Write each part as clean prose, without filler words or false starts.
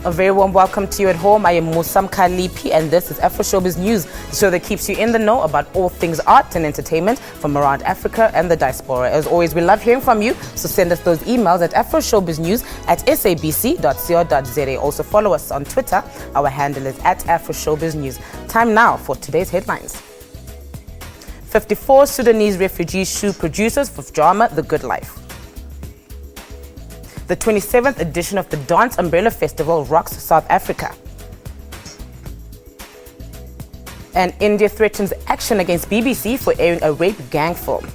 A very warm welcome to you at home. I am Musam Kalipi and this is Afroshowbiz News, the show that keeps you in the know about all things art and entertainment from around Africa and the diaspora. As always, we love hearing from you, so send us those emails at afroshowbiznews@sabc.co.za. Also follow us on Twitter. Our handle is @AfroShowbizNews. Time now for today's headlines. 54 Sudanese refugees sue producers for drama The Good Life. The 27th edition of the Dance Umbrella Festival rocks South Africa. And India threatens action against BBC for airing a rape gang film.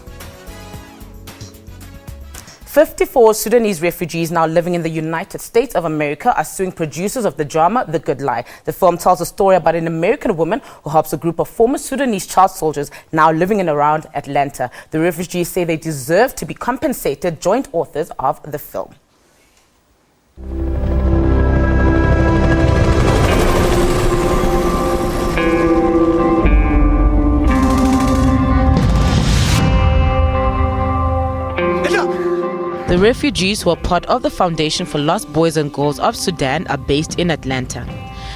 54 Sudanese refugees now living in the United States of America are suing producers of the drama The Good Life. The film tells a story about an American woman who helps a group of former Sudanese child soldiers now living in around Atlanta. The refugees say they deserve to be compensated, joint authors of the film. The refugees who are part of the Foundation for Lost Boys and Girls of Sudan are based in Atlanta.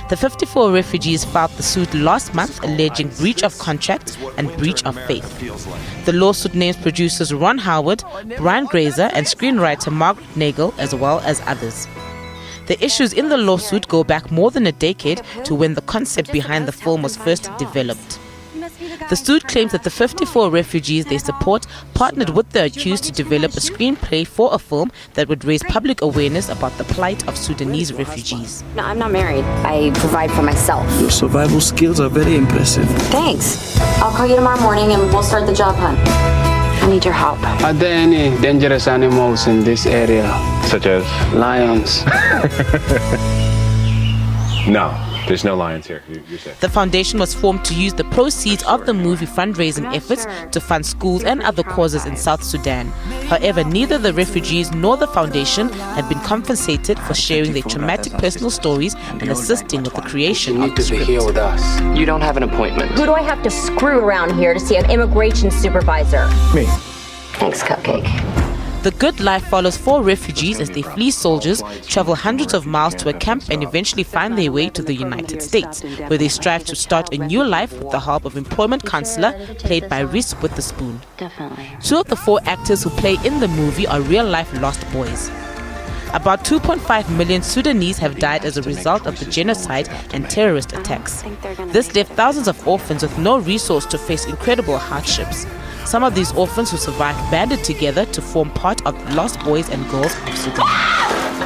The 54 refugees filed the suit last month alleging breach of contract and breach of faith. The lawsuit names producers Ron Howard, Brian Grazer and screenwriter Margaret Nagel as well as others. The issues in the lawsuit go back more than a decade to when the concept behind the film was first developed. The suit claims that the 54 refugees they support partnered with the accused to develop a screenplay for a film that would raise public awareness about the plight of Sudanese refugees. No, I'm not married. I provide for myself. Your survival skills are very impressive. Thanks. I'll call you tomorrow morning and we'll start the job hunt. I need your help. Are there any dangerous animals in this area? Such as? Lions. No, there's no lions here. You're safe. The foundation was formed to use the proceeds of the movie fundraising efforts to fund schools and other causes in South Sudan. However, neither the refugees nor the foundation have been compensated for sharing their traumatic personal stories and assisting with the creation You of need the to be script. here with us. You don't have an appointment. Who do I have to screw around here to see an immigration supervisor? Me. Thanks, Cupcake. The Good Life follows 4 refugees as they flee soldiers, travel hundreds of miles to a camp and eventually find their way to the United States, where they strive to start a new life with the help of employment counselor played by Reese Witherspoon. Definitely. 2 of the 4 actors who play in the movie are real-life lost boys. About 2.5 million Sudanese have died as a result of the genocide and terrorist attacks. This left thousands of orphans with no resource to face incredible hardships. Some of these orphans who survived banded together to form part of the Lost Boys and Girls of Sudan.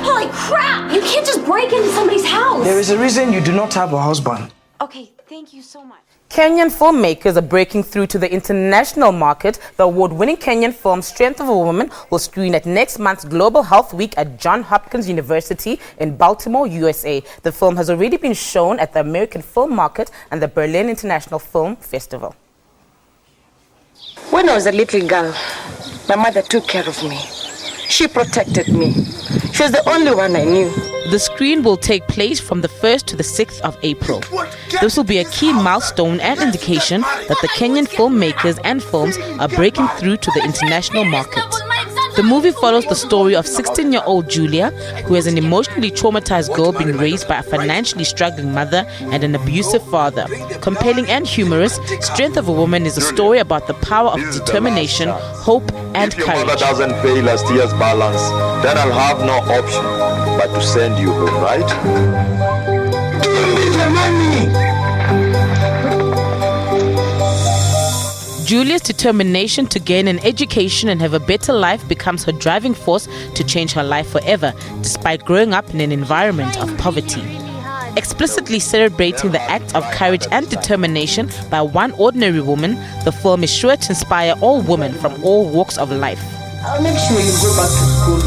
Holy crap! You can't just break into somebody's house! There is a reason you do not have a husband. Okay, thank you so much. Kenyan filmmakers are breaking through to the international market. The award-winning Kenyan film Strength of a Woman will screen at next month's Global Health Week at Johns Hopkins University in Baltimore, USA. The film has already been shown at the American Film Market and the Berlin International Film Festival. When I was a little girl, my mother took care of me. She protected me. She was the only one I knew. The screen will take place from the 1st to the 6th of April. This will be a key milestone and indication that the Kenyan filmmakers and films are breaking through to the international market. The movie follows the story of 16-year-old Julia, who is an emotionally traumatized girl being raised by a financially struggling mother and an abusive father. Compelling and humorous, Strength of a Woman is a story about the power of determination, hope, and If your mother courage. doesn't pay last year's balance, then I'll have no option but to send you home, right? Give me the money! Julia's determination to gain an education and have a better life becomes her driving force to change her life forever, despite growing up in an environment of poverty. Explicitly celebrating the act of courage and determination by one ordinary woman, the film is sure to inspire all women from all walks of life. I'll make sure you go back to school.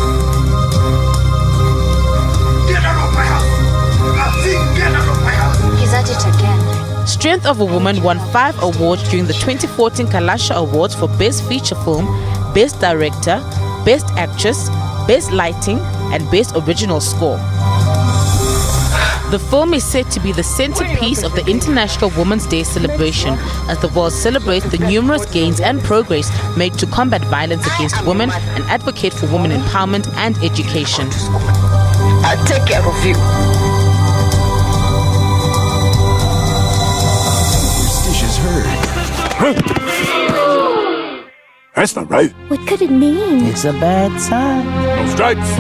Get out of my house! Get out of my house! He's at it again. Strength of a Woman won 5 awards during the 2014 Kalasha Awards for Best Feature Film, Best Director, Best Actress, Best Lighting, and Best Original Score. The film is said to be the centerpiece of the International Women's Day celebration as the world celebrates the numerous gains and progress made to combat violence against women and advocate for women empowerment and education. I'll take care of you. heard. That's not right. What could it mean? It's a bad sign. No stripes,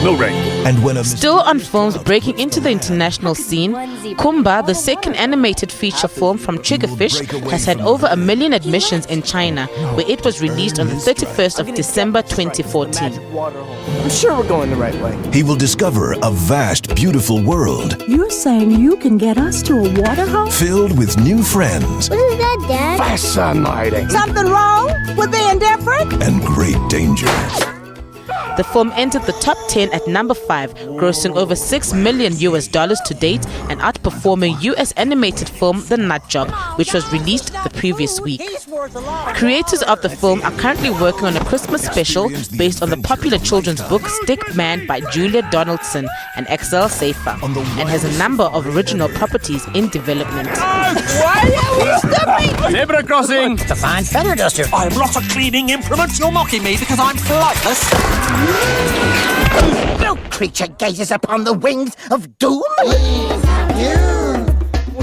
no rain. And when a Still on films breaking into the international scene, Kumba, the second animated feature film from Triggerfish, has had over 1 million admissions in China, where it was released on the 31st of December 2014. I'm sure we're going the right way. He will discover a vast, beautiful world You're saying you can get us to a water hole? filled with new friends What is that, Dad? Fascinating. Something wrong with being different? and great danger. The film entered the top 10 at number 5, grossing over $6 million to date and outperforming US animated film The Nut Job, which was released the previous week. Creators of the film are currently working on a Christmas special based on the popular children's book Stick Man by Julia Donaldson and XL Safer, and has a number of original properties in development. Zebra crossing. To find feather duster. I'm not a cleaning implement. You're mocking me because I'm flightless. No creature gazes upon the wings of doom.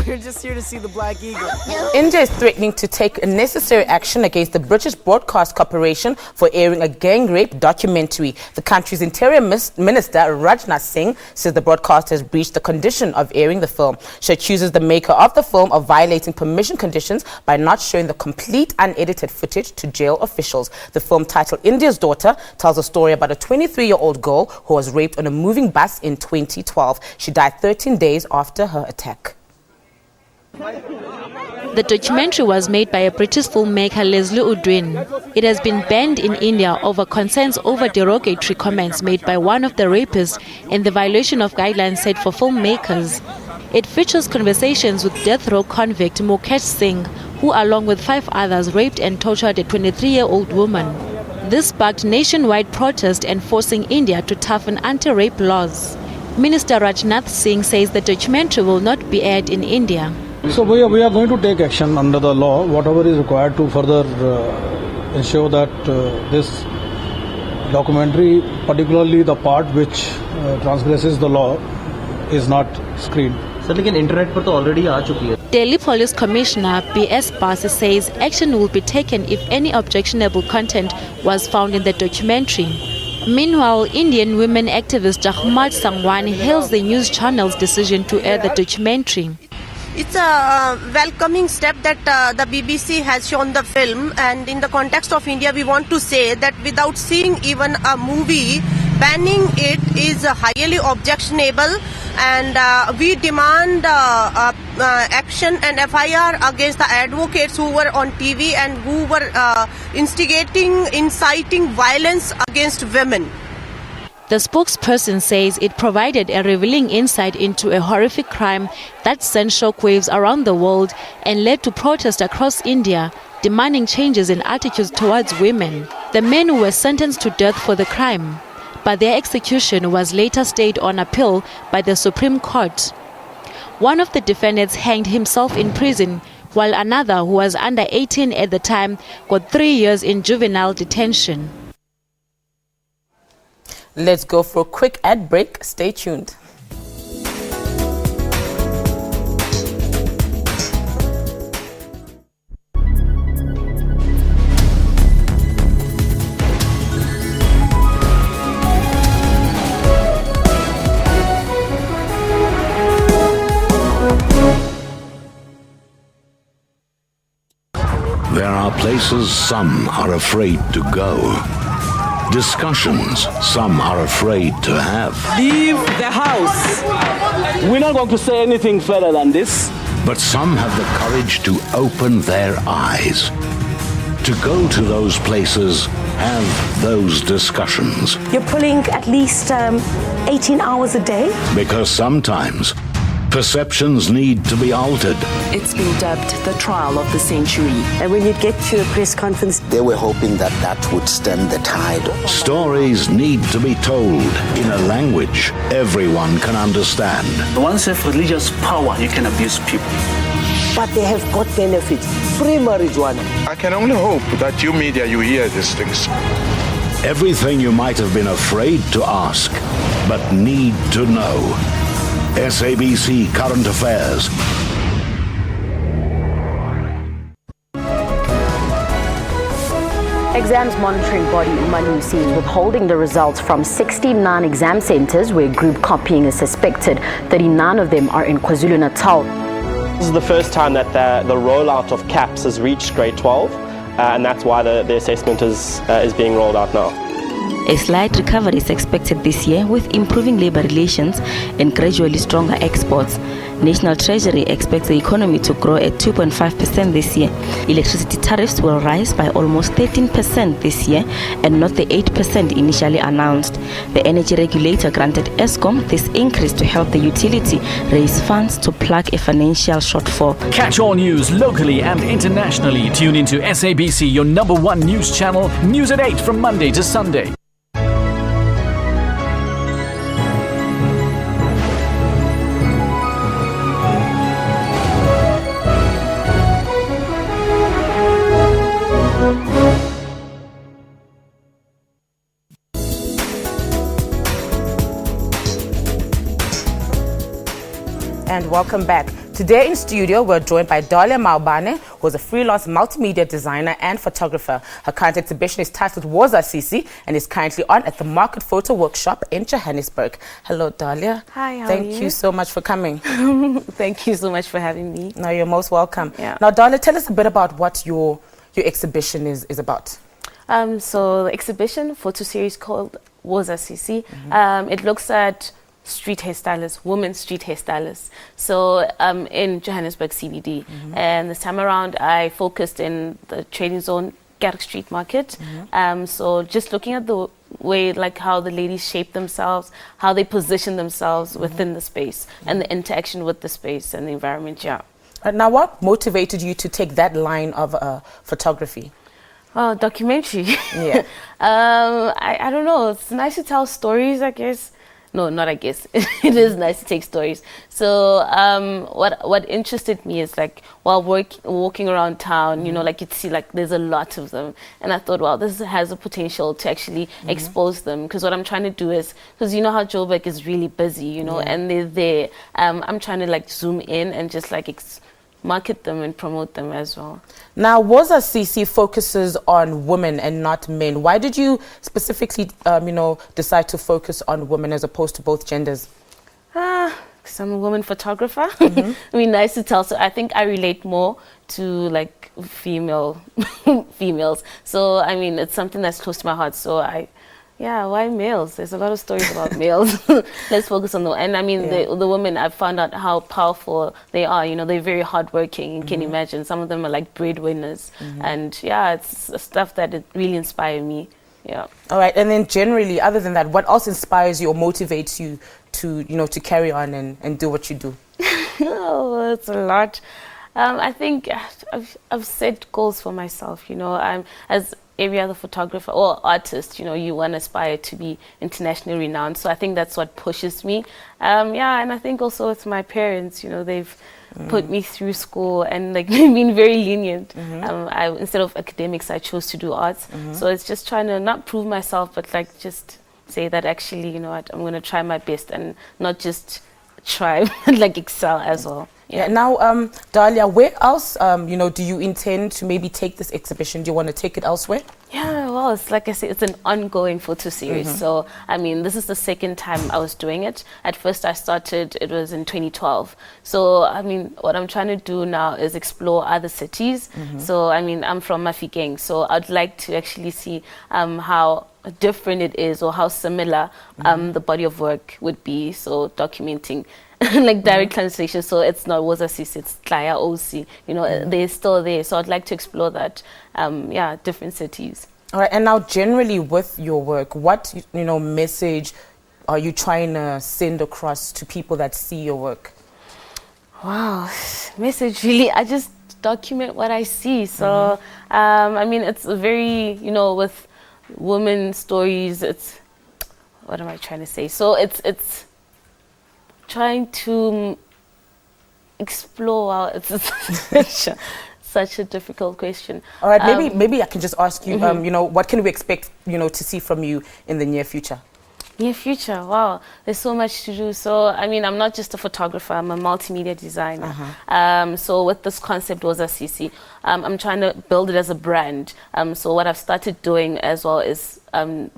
We're just here to see the Black Eagle. India is threatening to take necessary action against the British Broadcast Corporation for airing a gang rape documentary. The country's Interior Minister Rajnath Singh says the broadcaster has breached the condition of airing the film. She accuses the maker of the film of violating permission conditions by not showing the complete unedited footage to jail officials. The film, titled India's Daughter, tells a story about a 23-year-old girl who was raped on a moving bus in 2012. She died 13 days after her attack. The documentary was made by a British filmmaker, Leslie Udwin. It has been banned in India over concerns over derogatory comments made by one of the rapists and the violation of guidelines set for filmmakers. It features conversations with death row convict Mukesh Singh, who along with 5 others raped and tortured a 23-year-old woman. This sparked nationwide protest and forcing India to toughen anti-rape laws. Minister Rajnath Singh says the documentary will not be aired in India. So we are going to take action under the law, whatever is required to further ensure that this documentary, particularly the part which transgresses the law, is not screened. Sir, लेकिन internet पर तो already आ चुकी है. Delhi Police Commissioner B.S. Base says action will be taken if any objectionable content was found in the documentary. Meanwhile, Indian women activist Jahmat Sangwan hails the news channel's decision to air the documentary. It's a welcoming step that the BBC has shown the film, and in the context of India, we want to say that without seeing even a movie, banning it is highly objectionable, and we demand action and FIR against the advocates who were on TV and who were inciting violence against women. The spokesperson says it provided a revealing insight into a horrific crime that sent shockwaves around the world and led to protests across India, demanding changes in attitudes towards women. The men were sentenced to death for the crime, but their execution was later stayed on appeal by the Supreme Court. One of the defendants hanged himself in prison, while another, who was under 18 at the time, got 3 years in juvenile detention. Let's go for a quick ad break. Stay tuned. There are places some are afraid to go. Discussions some are afraid to have. Leave the house. We're not going to say anything further than this. But some have the courage to open their eyes. To go to those places, have those discussions. You're pulling at least 18 hours a day? Because sometimes perceptions need to be altered. It's been dubbed the trial of the century. And when you get to a press conference, they were hoping that that would stem the tide. Stories need to be told in a language everyone can understand. Once you have religious power, you can abuse people. But they have got benefits. Free marijuana. I can only hope that you media, you hear these things. Everything you might have been afraid to ask, but need to know. SABC Current Affairs. exams monitoring body Manusi is withholding the results from 69 exam centers where group copying is suspected. 39 of them are in KwaZulu-Natal. This is the first time that the rollout of CAPS has reached grade 12, and that's why the assessment is being rolled out now. A slight recovery is expected this year with improving labor relations and gradually stronger exports. National Treasury expects the economy to grow at 2.5% this year. Electricity tariffs will rise by almost 13% this year and not the 8% initially announced. The energy regulator granted Eskom this increase to help the utility raise funds to plug a financial shortfall. Catch all news locally and internationally. Tune into SABC, your #1 news channel. News at 8 from Monday to Sunday. And welcome back. Today in studio, we're joined by Dalia Maubane, who is a freelance multimedia designer and photographer. Her current exhibition is titled Woza Sisi and is currently on at the Market Photo Workshop in Johannesburg. Hello, Dalia. Hi, how are Thank you? you so much for coming. Thank you so much for having me. No, you're most welcome. Yeah. Now, Dalia, tell us a bit about what your exhibition is about. So the exhibition photo series called Woza Sisi. It looks at street hairstylists, women street hairstylists. So in Johannesburg CBD. And this time around, I focused in the trading zone, Garrick Street Market. So just looking at the way, like how the ladies shape themselves, how they position themselves within the space and the interaction with the space and the environment, yeah. Now, what motivated you to take that line of photography? Oh, documentary. Yeah. I don't know. It's nice to tell stories, I guess. No, not I guess. It is nice to take stories. So what interested me is like while walking around town, you know, like you'd see like there's a lot of them. And I thought, wow, this has a potential to actually expose them. Because what I'm trying to do is, because you know how Joburg is really busy, you know, and they're there. I'm trying to like zoom in and just like market them and promote them as well. Now, Woza Sisi focuses on women and not men. Why did you specifically, decide to focus on women as opposed to both genders? Because I'm a woman photographer. I mean, nice to tell. So I think I relate more to like females. So I mean, it's something that's close to my heart. So why males? There's a lot of stories about males. Let's focus on them. And I mean, the women, I've found out how powerful they are. You know, they're very hardworking. You can imagine. Some of them are like breadwinners. And yeah, it's stuff that it really inspired me. Yeah. All right. And then generally, other than that, what else inspires you or motivates you to carry on and do what you do? Oh, it's a lot. I think I've set goals for myself. You know, I'm as every other photographer or artist, you know, you want to aspire to be internationally renowned. So I think that's what pushes me. And I think also with my parents, you know, they've put me through school and like been very lenient. Instead of academics, I chose to do arts. So it's just trying to not prove myself, but like just say that actually, you know what, I'm going to try my best and not just try, but like excel as well. Yeah. Now, Dalia, where else, do you intend to maybe take this exhibition? Do you want to take it elsewhere? Yeah, well, it's like I said, it's an ongoing photo series. So, I mean, this is the second time I was doing it. At first I started, it was in 2012. So, I mean, what I'm trying to do now is explore other cities. So, I mean, I'm from Mafikeng, so I'd like to actually see how different it is or how similar the body of work would be. So, documenting like direct translation, so it's not Woza Sisi, it's Tlaya OC, you know, they're still there. So I'd like to explore that, different cities. All right, and now generally with your work, what, message are you trying to send across to people that see your work? Wow, message really, I just document what I see. So, I mean, it's a very, with women stories, it's, what am I trying to say? So it's trying to explore. It's such a difficult question. All right, maybe I can just ask you. What can we expect? To see from you in the near future? Near future, wow, there's so much to do. So, I mean, I'm not just a photographer, I'm a multimedia designer. So with this concept, Woza Sisi, I'm trying to build it as a brand. So what I've started doing as well is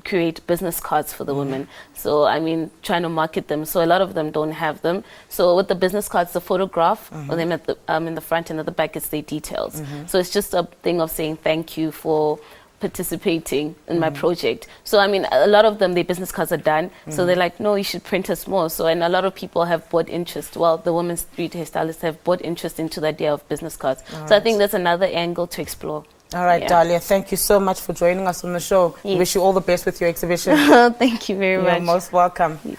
create business cards for the women. So I mean, trying to market them. So a lot of them don't have them. So with the business cards, the photograph of them at the in the front and at the back, it's their details. So it's just a thing of saying thank you for participating in my project. So I mean, a lot of them, their business cards are done. So they're like, no, you should print us more. So and a lot of people have bought interest. Well, the women's street hairstylists have bought interest into the idea of business cards. So I think that's another angle to explore. All right, Dahlia, thank you so much for joining us on the show. Yes. Wish you all the best with your exhibition. Thank you very much. You're most welcome. Yes.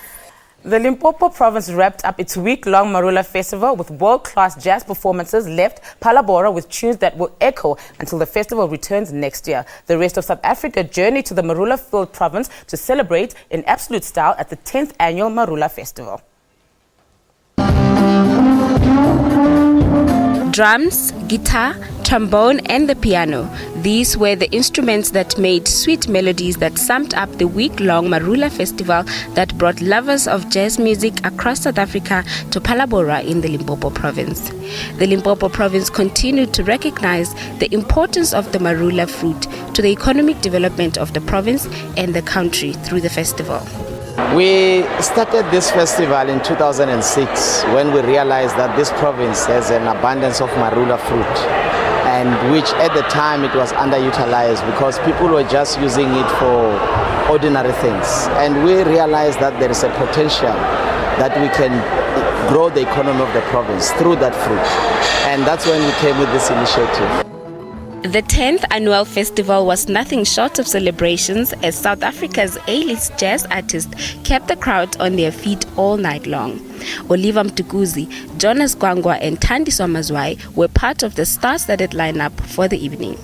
The Limpopo province wrapped up its week-long Marula Festival with world-class jazz performances, left Palabora with tunes that will echo until the festival returns next year. The rest of South Africa journeyed to the Marula-filled province to celebrate in absolute style at the 10th annual Marula Festival. Drums, guitar, trombone and the piano. These were the instruments that made sweet melodies that summed up the week-long Marula Festival that brought lovers of jazz music across South Africa to Palabora in the Limpopo province. The Limpopo province continued to recognize the importance of the Marula fruit to the economic development of the province and the country through the festival. We started this festival in 2006 when we realized that this province has an abundance of Marula fruit, and which at the time it was underutilized because people were just using it for ordinary things. And we realized that there is a potential that we can grow the economy of the province through that fruit. And that's when we came with this initiative. The 10th annual festival was nothing short of celebrations as South Africa's A-list jazz artists kept the crowd on their feet all night long. Oliver Mtukuzi, Jonas Gwangwa and Thandiso Mazwai were part of the star-studded lineup for the evening.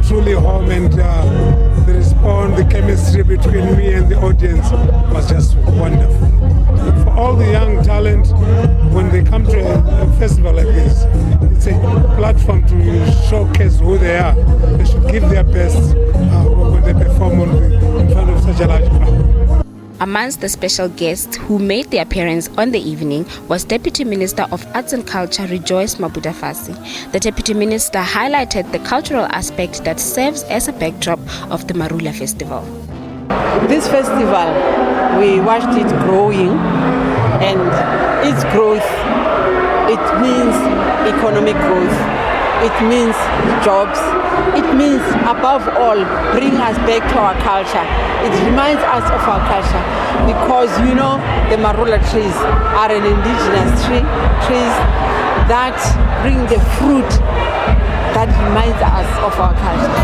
Truly home, and the response, the chemistry between me and the audience was just wonderful. For all the young talent, when they come to a festival like this, it's a platform to showcase who they are. They should give their best when they perform in front of such a large crowd. Amongst the special guests who made their appearance on the evening was Deputy Minister of Arts and Culture Rejoice Mabudafasi. The Deputy Minister highlighted the cultural aspect that serves as a backdrop of the Marula Festival. This festival, we watched it growing, and its growth, it means economic growth, it means jobs, it means above all bring us back to our culture. It reminds us of our culture because you know the Marula trees are an indigenous trees that bring the fruit that reminds us of our culture.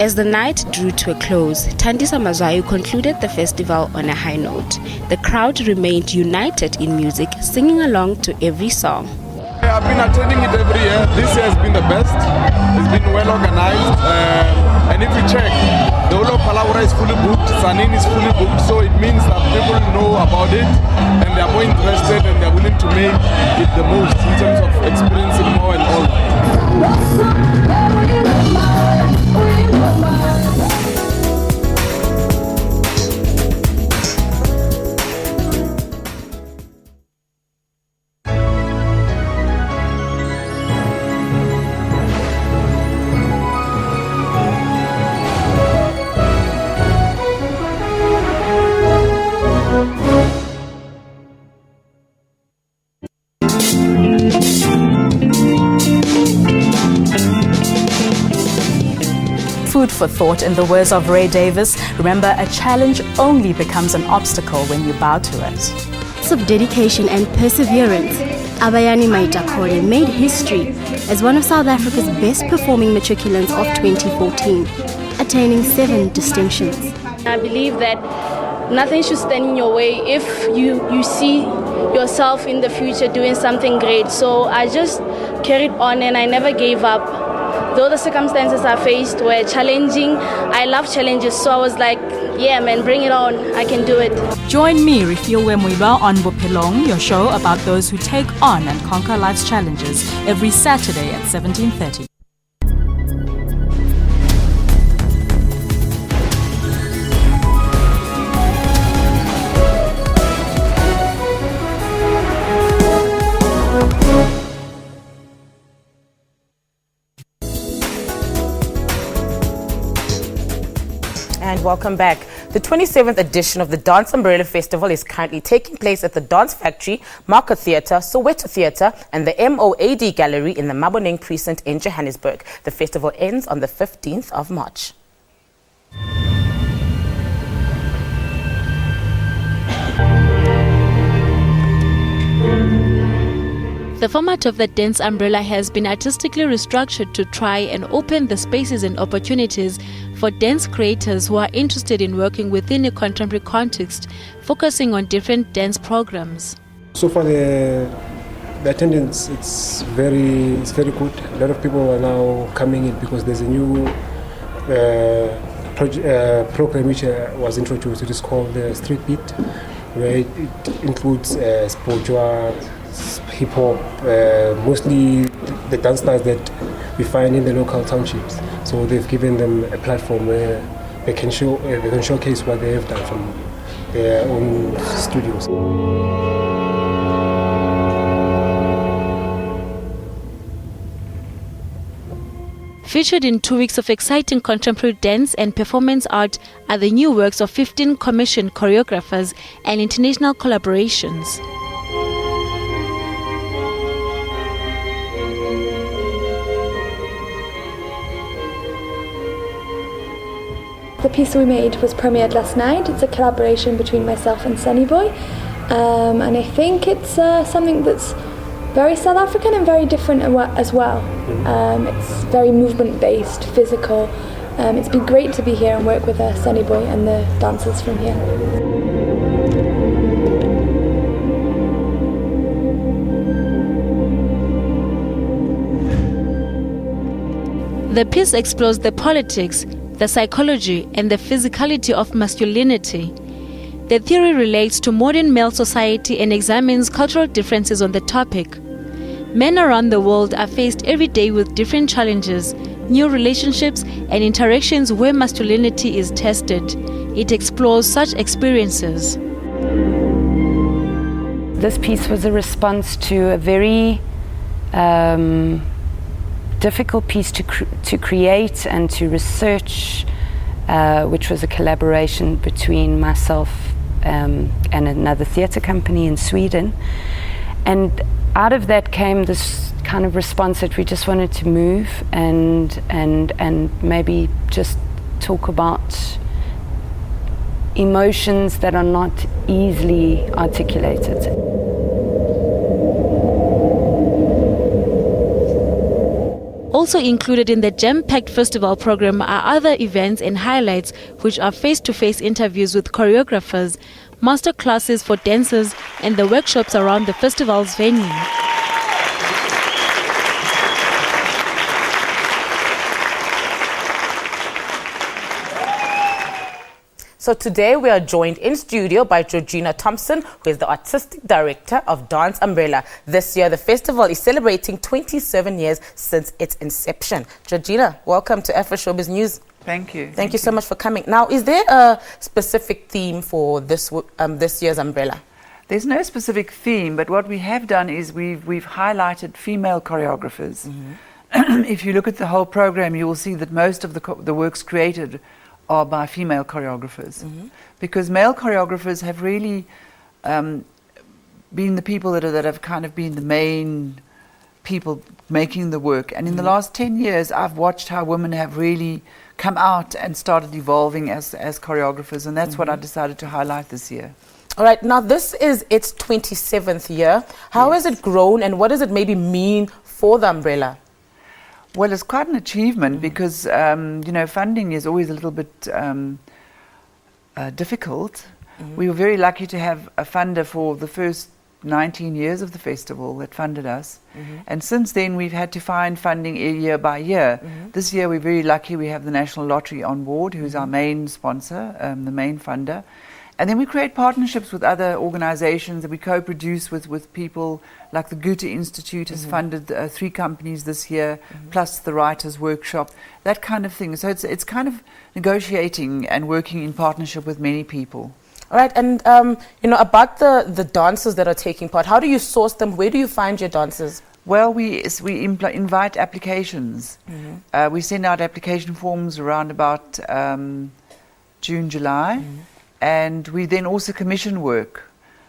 As the night drew to a close, Thandiso Mazwai concluded the festival on a high note. The crowd remained united in music, singing along to every song. I've been attending it every year. This year has been the best. It's been well organized. And if you check, the whole of Palabora is fully booked, Sanin is fully booked, so it means that people know about it and they are more interested and they are willing to make it the most in terms of experiencing more and all Food for thought, in the words of Ray Davis. Remember, a challenge only becomes an obstacle when you bow to it. Of dedication and perseverance, Abayani Maitakore made history as one of South Africa's best performing matriculants of 2014, attaining 7 distinctions. I believe that nothing should stand in your way if you see yourself in the future doing something great. So I just carried on and I never gave up. Though the circumstances I faced were challenging, I love challenges, so I was like, yeah man, bring it on, I can do it. Join me, Refiwe Muiba, on Bophelong, your show about those who take on and conquer life's challenges, every Saturday at 17:30. And welcome back. The 27th edition of the Dance Umbrella Festival is currently taking place at the Dance Factory, Market Theatre, Soweto Theatre and the MOAD Gallery in the Maboneng Precinct in Johannesburg. The festival ends on the 15th of March. The format of the Dance Umbrella has been artistically restructured to try and open the spaces and opportunities for dance creators who are interested in working within a contemporary context, focusing on different dance programs. So far, the attendance it's very good. A lot of people are now coming in because there's a new program which was introduced. It is called the Street Beat, where it includes spiritual, hip hop, mostly the dance styles that we find in the local townships. So they've given them a platform where they can showcase what they have done from their own studios. Featured in 2 weeks of exciting contemporary dance and performance art are the new works of 15 commissioned choreographers and international collaborations. The piece we made was premiered last night. It's a collaboration between myself and Sunny Boy, and I think it's something that's very South African and very different as well. It's very movement-based, physical. It's been great to be here and work with Sunny Boy and the dancers from here. The piece explores the politics, the psychology and the physicality of masculinity. The theory relates to modern male society and examines cultural differences on the topic. Men around the world are faced every day with different challenges, new relationships and interactions where masculinity is tested. It explores such experiences. This piece was a response to a very difficult piece to create and to research, which was a collaboration between myself and another theatre company in Sweden. And out of that came this kind of response that we just wanted to move and maybe just talk about emotions that are not easily articulated. Also included in the jam-packed festival program are other events and highlights, which are face-to-face interviews with choreographers, master classes for dancers, and the workshops around the festival's venue. So today we are joined in studio by Georgina Thompson, who is the Artistic Director of Dance Umbrella. This year the festival is celebrating 27 years since its inception. Georgina, welcome to Afroshowbiz News. Thank you. Thank you so much for coming. Now, is there a specific theme for this year's Umbrella? There's no specific theme, but what we have done is we've highlighted female choreographers. Mm-hmm. If you look at the whole program, you will see that most of the works created are by female choreographers, mm-hmm. because male choreographers have really been the people that have kind of been the main people making the work. And in mm-hmm. the last 10 years, I've watched how women have really come out and started evolving as choreographers, and that's mm-hmm. what I decided to highlight this year. All right, now this is its 27th year. How has it grown, and what does it maybe mean for the Umbrella? Well, it's quite an achievement because, funding is always a little bit difficult. Mm-hmm. We were very lucky to have a funder for the first 19 years of the festival that funded us. Mm-hmm. And since then, we've had to find funding year by year. Mm-hmm. This year, we're very lucky we have the National Lottery on board, who's mm-hmm. our main sponsor, the main funder. And then we create partnerships with other organizations that we co-produce with people like the Goethe Institute has mm-hmm. funded 3 companies this year, mm-hmm. plus the Writers' Workshop, that kind of thing. So it's kind of negotiating and working in partnership with many people. All right, and about the dancers that are taking part, how do you source them? Where do you find your dancers? Well, we invite applications. Mm-hmm. We send out application forms around about June, July. And we then also commission work.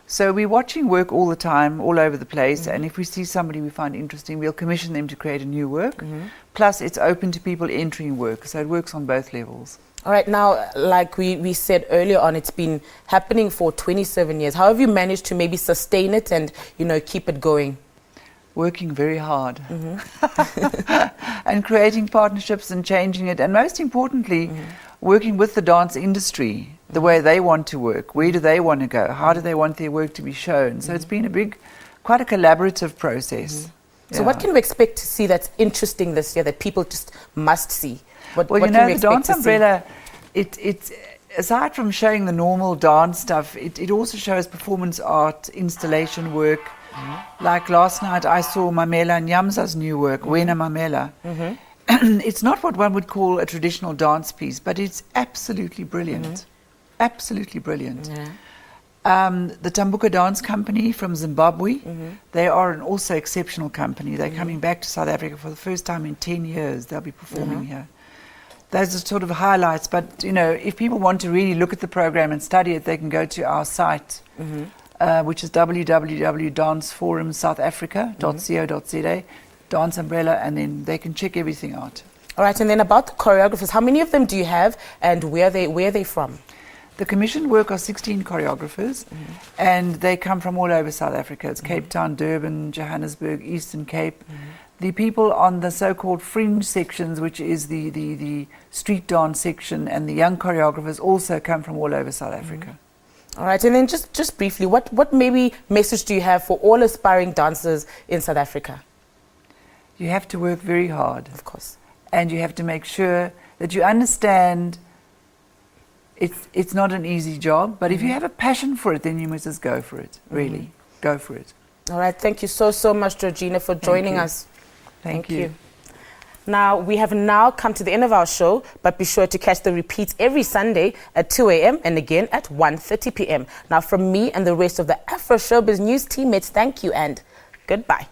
So we're watching work all the time, all over the place. And if we see somebody we find interesting, we'll commission them to create a new work. Plus, it's open to people entering work. So it works on both levels. All right, now, like we said earlier on, it's been happening for 27 years. How have you managed to maybe sustain it and, keep it going? Working very hard. And creating partnerships and changing it. And most importantly, working with the dance industry, the way they want to work. Where do they want to go? How do they want their work to be shown? So it's been quite a collaborative process. So what can we expect to see that's interesting this year that people just must see? What Well, can we the expect Dance to see? Umbrella, it aside from showing the normal dance stuff, it also shows performance art, installation work. Like last night, I saw Mamela Nyamza's new work, Wena Mamela. It's not what one would call a traditional dance piece, but it's absolutely brilliant. Absolutely brilliant. The Tambuka Dance Company from Zimbabwe, they are an also exceptional company. They're coming back to South Africa for the first time in 10 years. They'll be performing here. Those are sort of highlights, but if people want to really look at the program and study it, they can go to our site, which is www.danceforumsouthafrica.co.za, Dance Umbrella, and then they can check everything out. All right, and then about the choreographers, how many of them do you have and where are they from? The commissioned work are 16 choreographers, and they come from all over South Africa. It's Cape Town, Durban, Johannesburg, Eastern Cape. The people on the so-called fringe sections, which is the street dance section, and the young choreographers also come from all over South Africa. All right, and then just briefly, what maybe message do you have for all aspiring dancers in South Africa? You have to work very hard. Of course. And you have to make sure that you understand it's not an easy job, but if you have a passion for it, then you must just go for it, really. Go for it. All right, thank you so much, Georgina, for joining us. Thank you. Now, we have now come to the end of our show, but be sure to catch the repeats every Sunday at 2 a.m. and again at 1:30 p.m. Now, from me and the rest of the Afroshowbiz news teammates, thank you and goodbye.